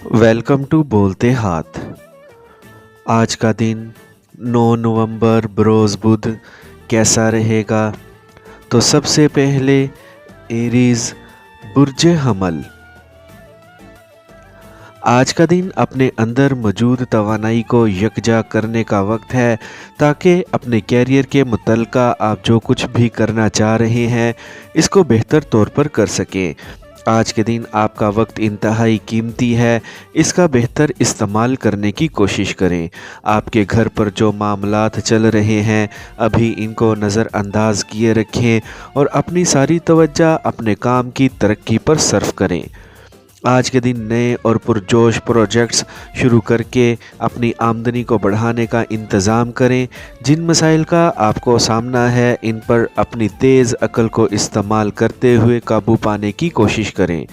Welcome to बोलते हाथ। आज का दिन 9 नवंबर बरोज़ बुध कैसा रहेगा? तो सबसे पहले एरीज बुर्ज हमल। आज का दिन अपने अंदर मौजूद तवानाई को यकजा करने का वक्त है ताकि अपने कैरियर के मुतल्लिका आप जो कुछ भी करना चाह रहे हैं इसको बेहतर तौर पर कर सकें। आज के दिन आपका वक्त इंतहाई कीमती है, इसका बेहतर इस्तेमाल करने की कोशिश करें। आपके घर पर जो मामलात चल रहे हैं अभी इनको नज़रअंदाज किए रखें और अपनी सारी तवज्जो अपने काम की तरक्की पर सर्फ करें। आज के दिन नए और पुरजोश प्रोजेक्ट्स शुरू करके अपनी आमदनी को बढ़ाने का इंतज़ाम करें। जिन मसाइल का आपको सामना है इन पर अपनी तेज़ अक्ल को इस्तेमाल करते हुए काबू पाने की कोशिश करें।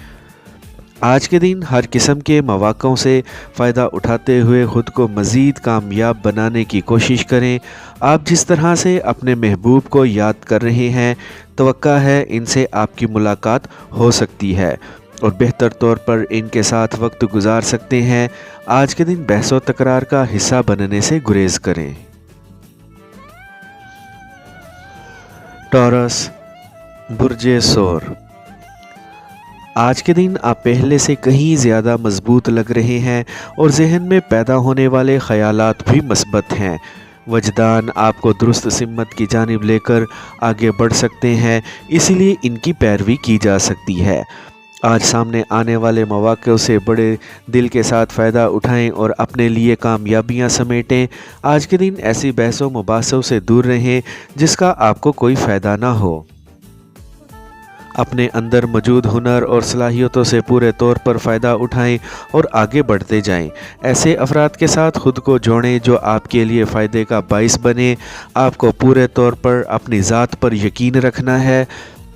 आज के दिन हर किस्म के मौक़ों से फ़ायदा उठाते हुए ख़ुद को मज़ीद कामयाब बनाने की कोशिश करें। आप जिस तरह से अपने महबूब को याद कर रहे हैं तवक्का है इनसे आपकी मुलाकात हो सकती है और बेहतर तौर पर इनके साथ वक्त गुजार सकते हैं। आज के दिन बहस व तकरार का हिस्सा बनने से गुरेज करें। टॉरस बुर्जे सोर। आज के दिन आप पहले से कहीं ज़्यादा मजबूत लग रहे हैं और जहन में पैदा होने वाले ख़यालात भी मस्बत हैं। वजदान आपको दुरुस्त सिमत की जानिब लेकर आगे बढ़ सकते हैं, इसीलिए इनकी पैरवी की जा सकती है। आज सामने आने वाले मौक़ों से बड़े दिल के साथ फ़ायदा उठाएं और अपने लिए कामयाबियां समेटें। आज के दिन ऐसी बहसों मुबाहसों से दूर रहें जिसका आपको कोई फ़ायदा ना हो। अपने अंदर मौजूद हुनर और सलाहियतों से पूरे तौर पर फ़ायदा उठाएं और आगे बढ़ते जाएं। ऐसे अफराद के साथ ख़ुद को जोड़ें जो आपके लिए फ़ायदे का बाइस बने। आपको पूरे तौर पर अपनी ज़ात पर यकीन रखना है।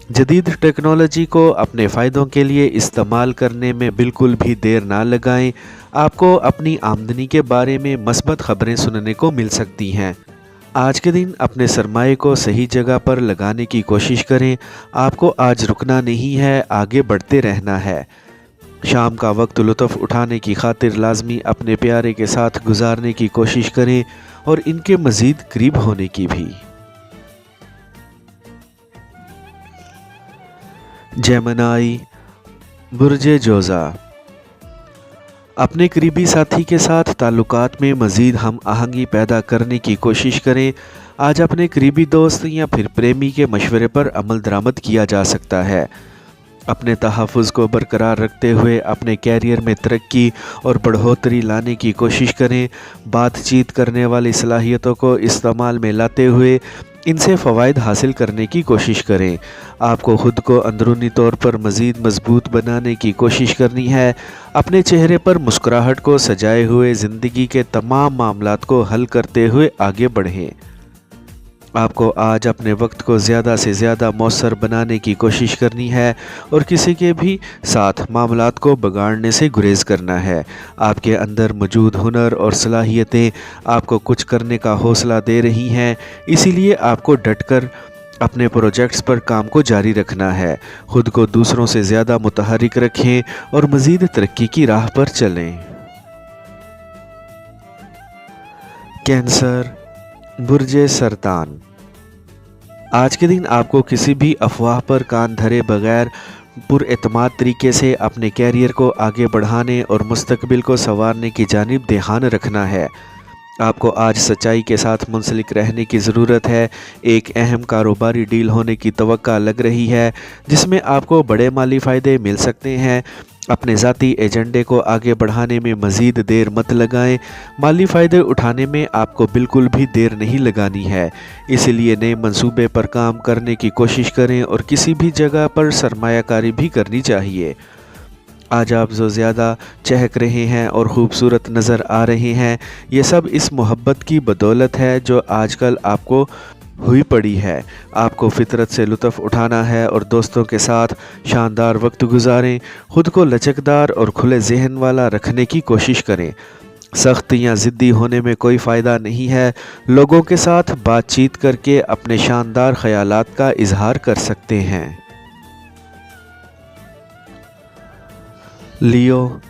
जदीद टेक्नोलॉजी को अपने फ़ायदों के लिए इस्तेमाल करने में बिल्कुल भी देर ना लगाएं। आपको अपनी आमदनी के बारे में मस्बत ख़बरें सुनने को मिल सकती हैं। आज के दिन अपने सरमाए को सही जगह पर लगाने की कोशिश करें। आपको आज रुकना नहीं है, आगे बढ़ते रहना है। शाम का वक्त लुत्फ़ उठाने की खातिर लाजमी अपने प्यारे के साथ गुजारने की कोशिश करें और इनके मज़ीद करीब होने की भी। जेमिनी बुर्जे जोज़ा। अपने करीबी साथी के साथ ताल्लुकात में मज़ीद हम आहंगी पैदा करने की कोशिश करें। आज अपने करीबी दोस्त या फिर प्रेमी के मशवरे पर अमल दरामद किया जा सकता है। अपने तहफ़्फ़ुज़ को बरकरार रखते हुए अपने कैरियर में तरक्की और बढ़ोतरी लाने की कोशिश करें। बातचीत करने वाली सलाहियतों को इस्तेमाल में लाते हुए इनसे फ़वाइद हासिल करने की कोशिश करें। आपको ख़ुद को अंदरूनी तौर पर मज़ीद मजबूत बनाने की कोशिश करनी है। अपने चेहरे पर मुस्कुराहट को सजाए हुए ज़िंदगी के तमाम मामलात को हल करते हुए आगे बढ़ें। आपको आज अपने वक्त को ज़्यादा से ज़्यादा मौसर बनाने की कोशिश करनी है और किसी के भी साथ मामलात को बिगाड़ने से गुरेज करना है। आपके अंदर मौजूद हुनर और सलाहियतें आपको कुछ करने का हौसला दे रही हैं, इसीलिए आपको डटकर अपने प्रोजेक्ट्स पर काम को जारी रखना है। ख़ुद को दूसरों से ज़्यादा मुतहरिक रखें और मज़ीद तरक्की की राह पर चलें। कैंसर बुर्जे सरतान। आज के दिन आपको किसी भी अफवाह पर कान धरे बगैर पुरएतमाद तरीके से अपने कैरियर को आगे बढ़ाने और मुस्तकबिल को संवारने की जानिब ध्यान रखना है। आपको आज सच्चाई के साथ मुंसलिक रहने की ज़रूरत है। एक अहम कारोबारी डील होने की तवक्का लग रही है जिसमें आपको बड़े माली फ़ायदे मिल सकते हैं। अपने ज़ाती एजेंडे को आगे बढ़ाने में मज़ीद देर मत लगाएं। माली फ़ायदे उठाने में आपको बिल्कुल भी देर नहीं लगानी है, इसलिए नए मंसूबे पर काम करने की कोशिश करें और किसी भी जगह पर सरमायाकारी भी करनी चाहिए। आज आप जो ज़्यादा चहक रहे हैं और ख़ूबसूरत नज़र आ रहे हैं ये सब इस मोहब्बत की बदौलत है जो आजकल आपको हुई पड़ी है। आपको फितरत से लुत्फ़ उठाना है और दोस्तों के साथ शानदार वक्त गुजारें। ख़ुद को लचकदार और खुले जहन वाला रखने की कोशिश करें। सख्त या ज़िद्दी होने में कोई फ़ायदा नहीं है। लोगों के साथ बातचीत करके अपने शानदार ख़यालात का इजहार कर सकते हैं। लियो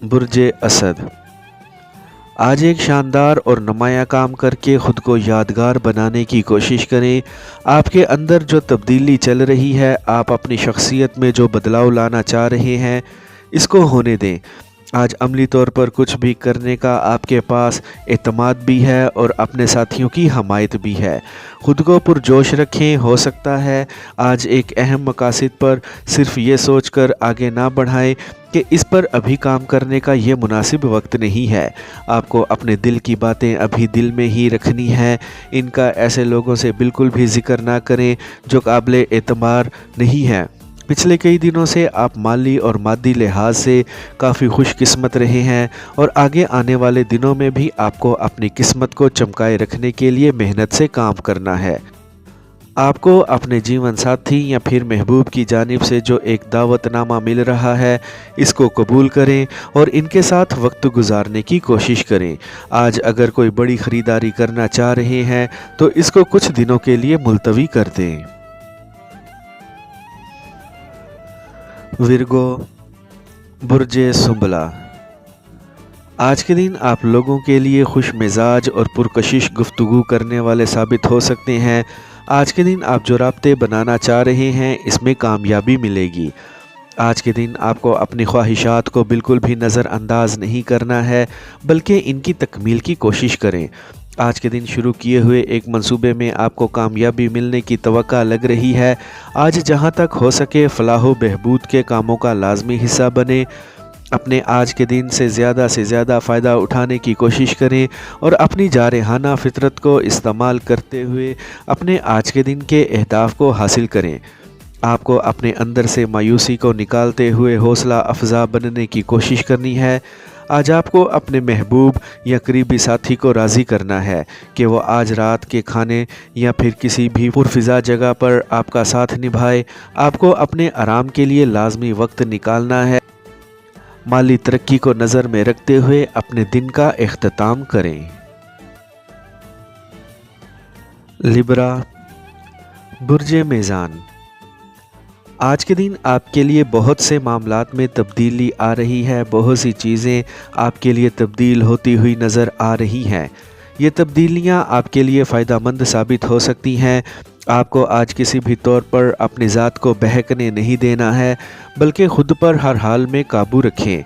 बुर्ज असद। आज एक शानदार और नुमायाँ काम करके ख़ुद को यादगार बनाने की कोशिश करें। आपके अंदर जो तब्दीली चल रही है, आप अपनी शख्सियत में जो बदलाव लाना चाह रहे हैं, इसको होने दें। आज अमली तौर पर कुछ भी करने का आपके पास एतमाद भी है और अपने साथियों की हमायत भी है। ख़ुद को पुरजोश रखें। हो सकता है आज एक अहम मकासद पर सिर्फ ये सोचकर आगे ना बढ़ाएं कि इस पर अभी काम करने का ये मुनासिब वक्त नहीं है। आपको अपने दिल की बातें अभी दिल में ही रखनी है। इनका ऐसे लोगों से बिल्कुल भी जिक्र ना करें जो काबिल एतबार नहीं है। पिछले कई दिनों से आप माली और मादी लिहाज से काफ़ी खुशकिस्मत रहे हैं और आगे आने वाले दिनों में भी आपको अपनी किस्मत को चमकाए रखने के लिए मेहनत से काम करना है। आपको अपने जीवन साथी या फिर महबूब की जानिब से जो एक दावतनामा मिल रहा है, इसको कबूल करें और इनके साथ वक्त गुजारने की कोशिश करें। आज अगर कोई बड़ी ख़रीदारी करना चाह रहे हैं तो इसको कुछ दिनों के लिए मुलतवी कर दें। विर्गो, बुर्ज सुंबला। आज के दिन आप लोगों के लिए खुश मिजाज और पुरकशिश गुफ्तगू करने वाले साबित हो सकते हैं। आज के दिन आप जो राब्ते बनाना चाह रहे हैं, इसमें कामयाबी मिलेगी। आज के दिन आपको अपनी ख्वाहिशात को बिल्कुल भी नज़रअंदाज नहीं करना है, बल्कि इनकी तकमील की कोशिश करें। आज के दिन शुरू किए हुए एक मंसूबे में आपको कामयाबी मिलने की तवक्का लग रही है। आज जहां तक हो सके फलाह बहबूद के कामों का लाजमी हिस्सा बने। अपने आज के दिन से ज़्यादा फ़ायदा उठाने की कोशिश करें और अपनी जारहाना फितरत को इस्तेमाल करते हुए अपने आज के दिन के अहदाफ को हासिल करें। आपको अपने अंदर से मायूसी को निकालते हुए हौसला अफजा बनने की कोशिश करनी है। आज आपको अपने महबूब या करीबी साथी को राज़ी करना है कि वो आज रात के खाने या फिर किसी भी पुरफिज़ा जगह पर आपका साथ निभाए। आपको अपने आराम के लिए लाजमी वक्त निकालना है। माली तरक्की को नज़र में रखते हुए अपने दिन का इख्तिताम करें। लिब्रा, बुर्ज मीज़ान। आज के दिन आपके लिए बहुत से मामलात में तब्दीली आ रही है। बहुत सी चीज़ें आपके लिए तब्दील होती हुई नज़र आ रही हैं। ये तब्दीलियां आपके लिए फ़ायदेमंद साबित हो सकती हैं। आपको आज किसी भी तौर पर अपनी ज़ात को बहकने नहीं देना है, बल्कि ख़ुद पर हर हाल में काबू रखें।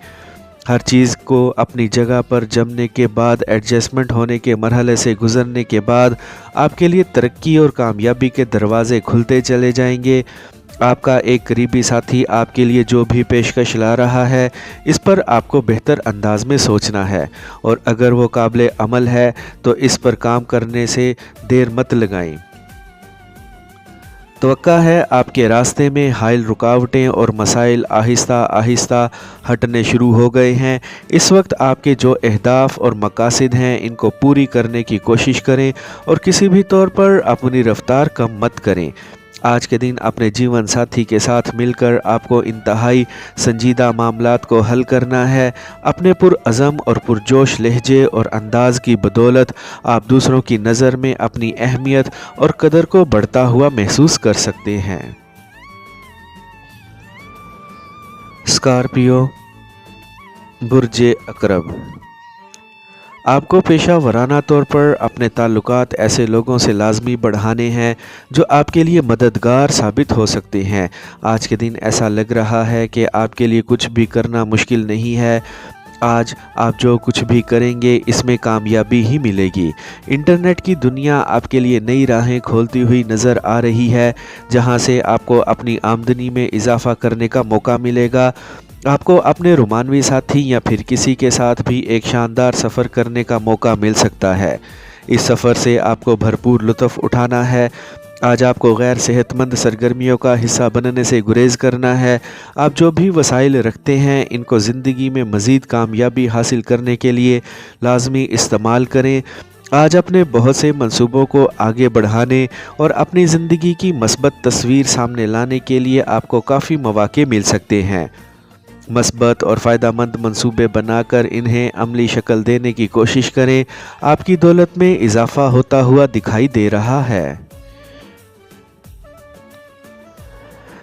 हर चीज़ को अपनी जगह पर जमने के बाद, एडजस्टमेंट होने के मरहले से गुज़रने के बाद आपके लिए तरक्की और कामयाबी के दरवाज़े खुलते चले जाएंगे। आपका एक करीबी साथी आपके लिए जो भी पेशकश ला रहा है, इस पर आपको बेहतर अंदाज में सोचना है और अगर वो काबिल अमल है तो इस पर काम करने से देर मत लगाएं। तवक्का है आपके रास्ते में हाइल रुकावटें और मसाइल आहिस्ता आहिस्ता हटने शुरू हो गए हैं। इस वक्त आपके जो अहदाफ और मकासद हैं, इनको पूरी करने की कोशिश करें और किसी भी तौर पर अपनी रफ्तार कम मत करें। आज के दिन अपने जीवन साथी के साथ मिलकर आपको इंतहाई संजीदा मामलात को हल करना है। अपने पुरअज़म और पुरजोश लहजे और अंदाज की बदौलत आप दूसरों की नज़र में अपनी अहमियत और कदर को बढ़ता हुआ महसूस कर सकते हैं। स्कॉर्पियो, बुर्ज अकरब। आपको पेशा वराना तौर पर अपने ताल्लुकात ऐसे लोगों से लाजमी बढ़ाने हैं जो आपके लिए मददगार साबित हो सकते हैं। आज के दिन ऐसा लग रहा है कि आपके लिए कुछ भी करना मुश्किल नहीं है। आज आप जो कुछ भी करेंगे इसमें कामयाबी ही मिलेगी। इंटरनेट की दुनिया आपके लिए नई राहें खोलती हुई नज़र आ रही है, जहां से आपको अपनी आमदनी में इजाफ़ा करने का मौका मिलेगा। आपको अपने रोमानवी साथी या फिर किसी के साथ भी एक शानदार सफ़र करने का मौका मिल सकता है। इस सफ़र से आपको भरपूर लुत्फ़ उठाना है। आज आपको गैर सेहतमंद सरगर्मियों का हिस्सा बनने से गुरेज करना है। आप जो भी वसाइल रखते हैं, इनको ज़िंदगी में मज़ीद कामयाबी हासिल करने के लिए लाजमी इस्तेमाल करें। आज अपने बहुत से मंसूबों को आगे बढ़ाने और अपनी ज़िंदगी की मस्बत तस्वीर सामने लाने के लिए आपको काफ़ी मौक़े मिल सकते हैं। मस्बत और फ़ायदेमंद मंसूबे बनाकर इन्हें अमली शक्ल देने की कोशिश करें। आपकी दौलत में इजाफ़ा होता हुआ दिखाई दे रहा है।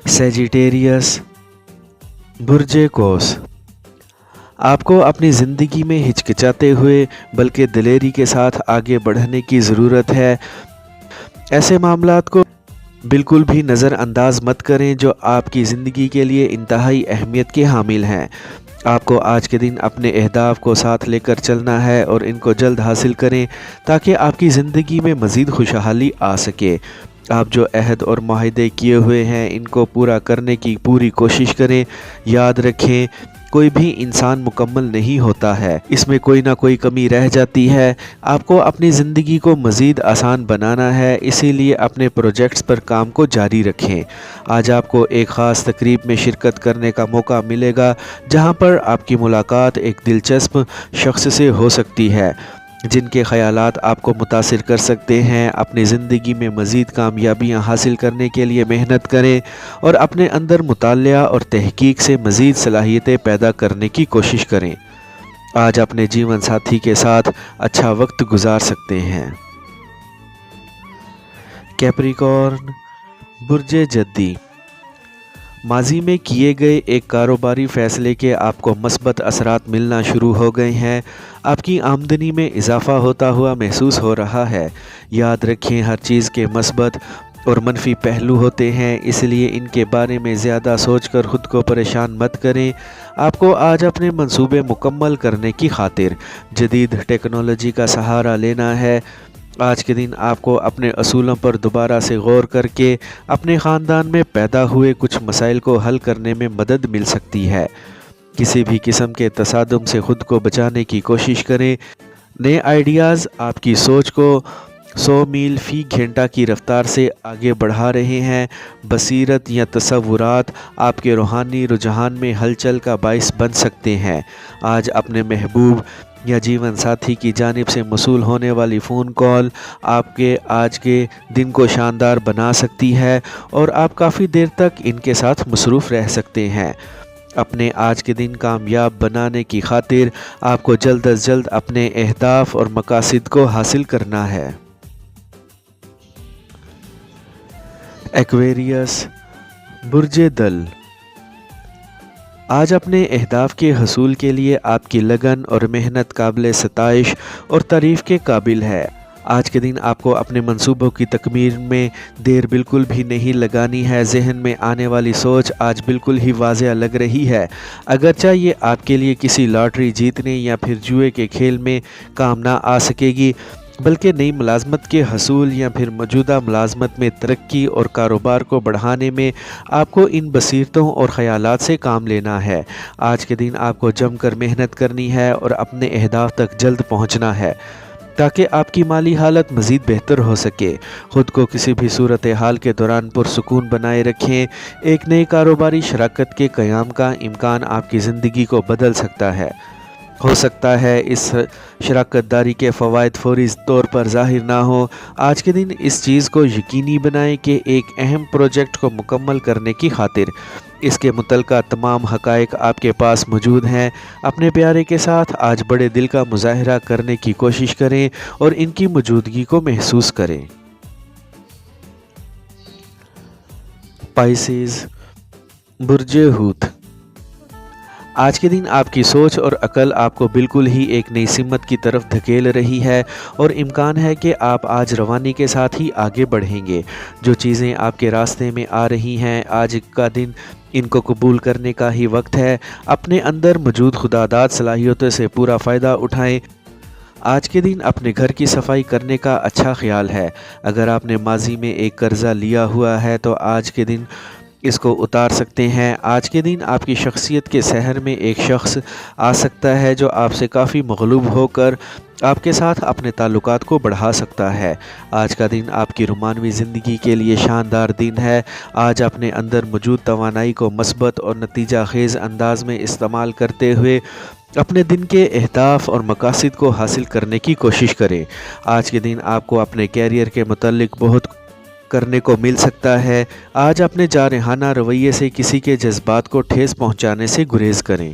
सेजिटेरियस, बुर्ज कौस। آپ کو اپنی زندگی میں ہچکچاتے ہوئے بلکہ دلیری کے ساتھ آگے بڑھنے کی ضرورت ہے۔ ایسے معاملات کو بالکل بھی نظر انداز مت کریں جو آپ کی زندگی کے لیے انتہائی اہمیت کے حامل ہیں۔ آپ کو آج کے دن اپنے اہداف کو ساتھ لے کر چلنا ہے اور ان کو جلد حاصل کریں تاکہ آپ کی زندگی میں مزید خوشحالی آ سکے۔ آپ جو عہد اور معاہدے کیے ہوئے ہیں ان کو پورا کرنے کی پوری کوشش کریں۔ یاد رکھیں، کوئی بھی انسان مکمل نہیں ہوتا ہے، اس میں کوئی نہ کوئی کمی رہ جاتی ہے۔ آپ کو اپنی زندگی کو مزید آسان بنانا ہے، اسی لیے اپنے پروجیکٹس پر کام کو جاری رکھیں۔ آج آپ کو ایک خاص تقریب میں شرکت کرنے کا موقع ملے گا جہاں پر آپ کی ملاقات ایک دلچسپ شخص سے ہو سکتی ہے جن کے خیالات آپ کو متاثر کر سکتے ہیں۔ اپنی زندگی میں مزید کامیابیاں حاصل کرنے کے لیے محنت کریں اور اپنے اندر مطالعہ اور تحقیق سے مزید صلاحیتیں پیدا کرنے کی کوشش کریں۔ آج اپنے جیون ساتھی کے ساتھ اچھا وقت گزار سکتے ہیں۔ کیپریکارن، برج جدی، ماضی میں کیے گئے ایک کاروباری فیصلے کے آپ کو مثبت اثرات ملنا شروع ہو گئے ہیں۔ آپ کی آمدنی میں اضافہ ہوتا ہوا محسوس ہو رہا ہے۔ یاد رکھیں، ہر چیز کے مثبت اور منفی پہلو ہوتے ہیں، اس لیے ان کے بارے میں زیادہ سوچ کر خود کو پریشان مت کریں۔ آپ کو آج اپنے منصوبے مکمل کرنے کی خاطر جدید ٹیکنالوجی کا سہارا لینا ہے۔ آج کے دن آپ کو اپنے اصولوں پر دوبارہ سے غور کر کے اپنے خاندان میں پیدا ہوئے کچھ مسائل کو حل کرنے میں مدد مل سکتی ہے۔ کسی بھی قسم کے تصادم سے خود کو بچانے کی کوشش کریں۔ نئے آئیڈیاز آپ کی سوچ کو 100 میل فی گھنٹہ کی رفتار سے آگے بڑھا رہے ہیں۔ بصیرت یا تصورات آپ کے روحانی رجحان میں ہلچل کا باعث بن سکتے ہیں۔ آج اپنے محبوب یا جیون ساتھی کی جانب سے موصول ہونے والی فون کال آپ کے آج کے دن کو شاندار بنا سکتی ہے اور آپ کافی دیر تک ان کے ساتھ مصروف رہ سکتے ہیں۔ اپنے آج کے دن کامیاب بنانے کی خاطر آپ کو جلد از جلد اپنے اہداف اور مقاصد کو حاصل کرنا ہے۔ ایکویریس، برج دل، آج اپنے اہداف کے حصول کے لیے آپ کی لگن اور محنت قابل ستائش اور تعریف کے قابل ہے۔ آج کے دن آپ کو اپنے منصوبوں کی تکمیل میں دیر بالکل بھی نہیں لگانی ہے۔ ذہن میں آنے والی سوچ آج بالکل ہی واضح لگ رہی ہے، اگرچہ یہ آپ کے لیے کسی لاٹری جیتنے یا پھر جوئے کے کھیل میں کام نہ آ سکے گی، بلکہ نئی ملازمت کے حصول یا پھر موجودہ ملازمت میں ترقی اور کاروبار کو بڑھانے میں آپ کو ان بصیرتوں اور خیالات سے کام لینا ہے۔ آج کے دن آپ کو جم کر محنت کرنی ہے اور اپنے اہداف تک جلد پہنچنا ہے تاکہ آپ کی مالی حالت مزید بہتر ہو سکے۔ خود کو کسی بھی صورتحال کے دوران پرسکون بنائے رکھیں۔ ایک نئی کاروباری شراکت کے قیام کا امکان آپ کی زندگی کو بدل سکتا ہے۔ ہو سکتا ہے اس شراکت داری کے فوائد فوری طور پر ظاہر نہ ہوں۔ آج کے دن اس چیز کو یقینی بنائیں کہ ایک اہم پروجیکٹ کو مکمل کرنے کی خاطر اس کے متعلقہ تمام حقائق آپ کے پاس موجود ہیں۔ اپنے پیارے کے ساتھ آج بڑے دل کا مظاہرہ کرنے کی کوشش کریں اور ان کی موجودگی کو محسوس کریں۔ پائسیز، برج حوت، آج کے دن آپ کی سوچ اور عقل آپ کو بالکل ہی ایک نئی سمت کی طرف دھکیل رہی ہے اور امکان ہے کہ آپ آج روانی کے ساتھ ہی آگے بڑھیں گے۔ جو چیزیں آپ کے راستے میں آ رہی ہیں، آج کا دن ان کو قبول کرنے کا ہی وقت ہے۔ اپنے اندر موجود خداداد صلاحیتوں سے پورا فائدہ اٹھائیں۔ آج کے دن اپنے گھر کی صفائی کرنے کا اچھا خیال ہے۔ اگر آپ نے ماضی میں ایک قرضہ لیا ہوا ہے تو آج کے دن اس کو اتار سکتے ہیں۔ آج کے دن آپ کی شخصیت کے سحر میں ایک شخص آ سکتا ہے جو آپ سے کافی مغلوب ہو کر آپ کے ساتھ اپنے تعلقات کو بڑھا سکتا ہے۔ آج کا دن آپ کی رومانوی زندگی کے لیے شاندار دن ہے۔ آج اپنے اندر موجود توانائی کو مثبت اور نتیجہ خیز انداز میں استعمال کرتے ہوئے اپنے دن کے اہداف اور مقاصد کو حاصل کرنے کی کوشش کریں۔ آج کے دن آپ کو اپنے کیریئر کے متعلق بہت کرنے کو مل سکتا ہے۔ آج اپنے جارحانہ رویے سے کسی کے جذبات کو ٹھیس پہنچانے سے گریز کریں۔